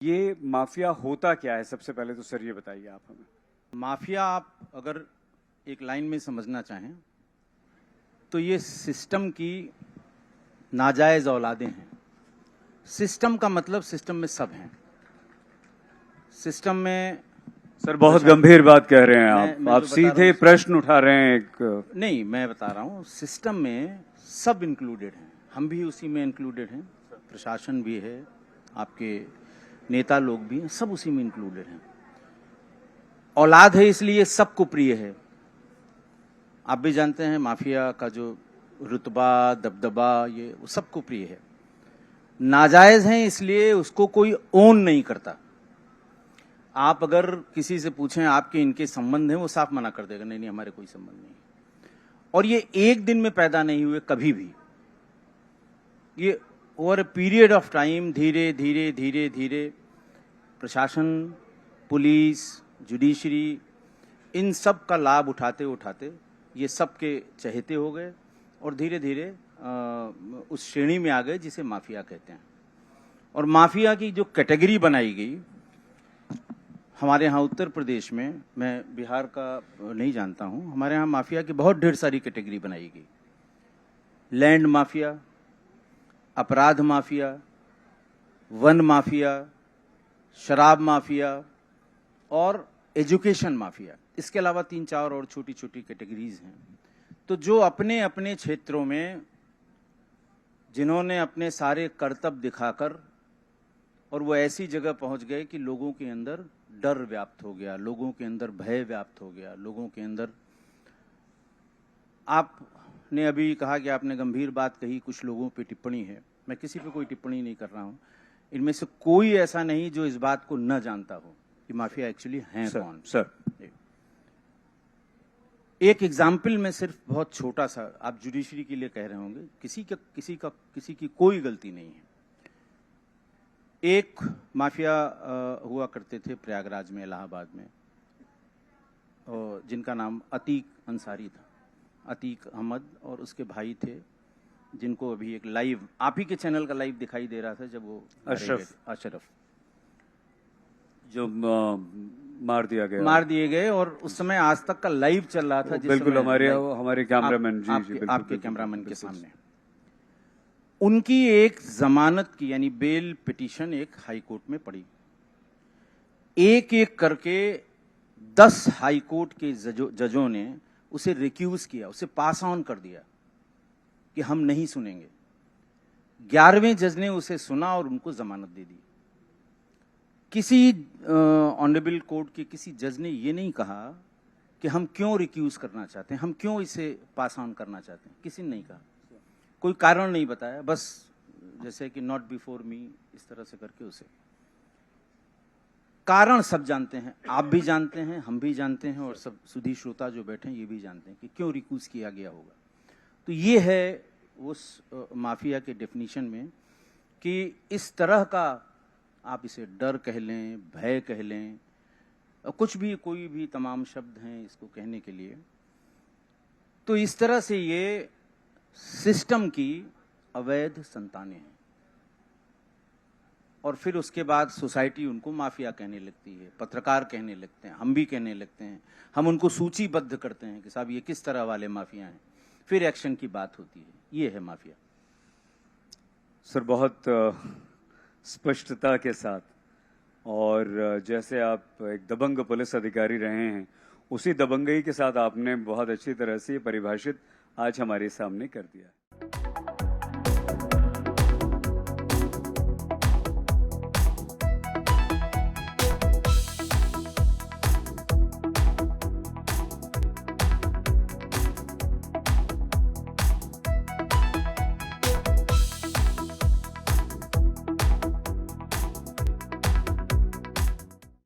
ये माफिया होता क्या है? सबसे पहले तो सर ये बताइए आप हमें। माफिया आप अगर एक लाइन में समझना चाहें तो ये सिस्टम की नाजायज औलादें हैं। सिस्टम का मतलब सिस्टम में सब हैं। सिस्टम में सर बहुत गंभीर बात कह रहे हैं आप सीधे प्रश्न उठा रहे हैं। एक नहीं, मैं बता रहा हूँ सिस्टम में सब इंक्लूडेड हैं, हम भी उसी में इंक्लूडेड हैं, प्रशासन भी है, आपके नेता लोग भी हैं, सब उसी में इंक्लूडेड हैं। औलाद है इसलिए सबको प्रिय है। आप भी जानते हैं माफिया का जो रुतबा दबदबा ये सबको प्रिय है। नाजायज है इसलिए उसको कोई ओन नहीं करता। आप अगर किसी से पूछें आपके इनके संबंध हैं, वो साफ मना कर देगा, नहीं नहीं हमारे कोई संबंध नहीं। और ये एक दिन में पैदा नहीं हुए, कभी भी ये over a period of time धीरे धीरे धीरे धीरे प्रशासन, पुलिस, जुडिशरी, इन सब का लाभ उठाते उठाते ये सब के चहेते हो गए और धीरे धीरे उस श्रेणी में आ गए जिसे माफिया कहते हैं। और माफिया की जो कैटेगरी बनाई गई हमारे यहाँ उत्तर प्रदेश में, मैं बिहार का नहीं जानता हूँ, हमारे यहाँ माफिया की बहुत ढेर सारी कैटेगरी बनाई गई। लैंड माफिया, अपराध माफिया, वन माफिया, शराब माफिया और एजुकेशन माफिया। इसके अलावा 3-4 और छोटी छोटी कैटेगरीज हैं। तो जो अपने अपने क्षेत्रों में जिन्होंने अपने सारे करतब दिखाकर और वो ऐसी जगह पहुंच गए कि लोगों के अंदर डर व्याप्त हो गया, लोगों के अंदर भय व्याप्त हो गया, लोगों के अंदर। आपने अभी कहा कि आपने गंभीर बात कही, कुछ लोगों पे टिप्पणी है। मैं किसी पे कोई टिप्पणी नहीं कर रहा हूं। इनमें से कोई ऐसा नहीं जो इस बात को न जानता हो कि माफिया एक्चुअली हैं कौन। सर एक एग्जाम्पल में सिर्फ बहुत छोटा सा, आप जुडिशरी के लिए कह रहे होंगे, किसी की कोई गलती नहीं है। एक माफिया हुआ करते थे प्रयागराज में, इलाहाबाद में, जिनका नाम अतीक अंसारी था, अतीक अहमद, और उसके भाई थे जिनको अभी एक लाइव आप ही के चैनल का लाइव दिखाई दे रहा था जब वो अशरफ जो मार दिए गए और उस समय आज तक का लाइव चल रहा था। बिल्कुल हमारे कैमरामैन आपके कैमरामैन के सामने उनकी एक जमानत की यानी बेल पिटीशन एक हाई कोर्ट में पड़ी। एक एक करके 10 हाई कोर्ट के जजों ने उसे रिक्यूज किया, उसे पास ऑन कर दिया कि हम नहीं सुनेंगे। 11वें जज ने उसे सुना और उनको जमानत दे दी। किसी ऑनरेबल कोर्ट के किसी जज ने ये नहीं कहा कि हम क्यों रिक्यूज करना चाहते हैं, हम क्यों इसे पास ऑन करना चाहते हैं, किसी ने नहीं कहा, कोई कारण नहीं बताया। बस जैसे कि नॉट बिफोर मी, इस तरह से करके उसे। कारण सब जानते हैं, आप भी जानते हैं, हम भी जानते हैं, और सब सुधी श्रोता जो बैठे हैं ये भी जानते हैं कि क्यों रिक्यूज किया गया होगा। तो ये है उस माफिया के डेफिनेशन में कि इस तरह का, आप इसे डर कह लें, भय कह लें, कुछ भी, कोई भी तमाम शब्द हैं इसको कहने के लिए। तो इस तरह से ये सिस्टम की अवैध संतानें हैं। और फिर उसके बाद सोसाइटी उनको माफिया कहने लगती है, पत्रकार कहने लगते हैं, हम भी कहने लगते हैं, हम उनको सूचीबद्ध करते हैं कि साहब ये किस तरह वाले माफिया हैं। फिर एक्शन की बात होती है। ये है माफिया। सर बहुत स्पष्टता के साथ, और जैसे आप एक दबंग पुलिस अधिकारी रहे हैं, उसी दबंगई के साथ आपने बहुत अच्छी तरह से परिभाषित आज हमारे सामने कर दिया।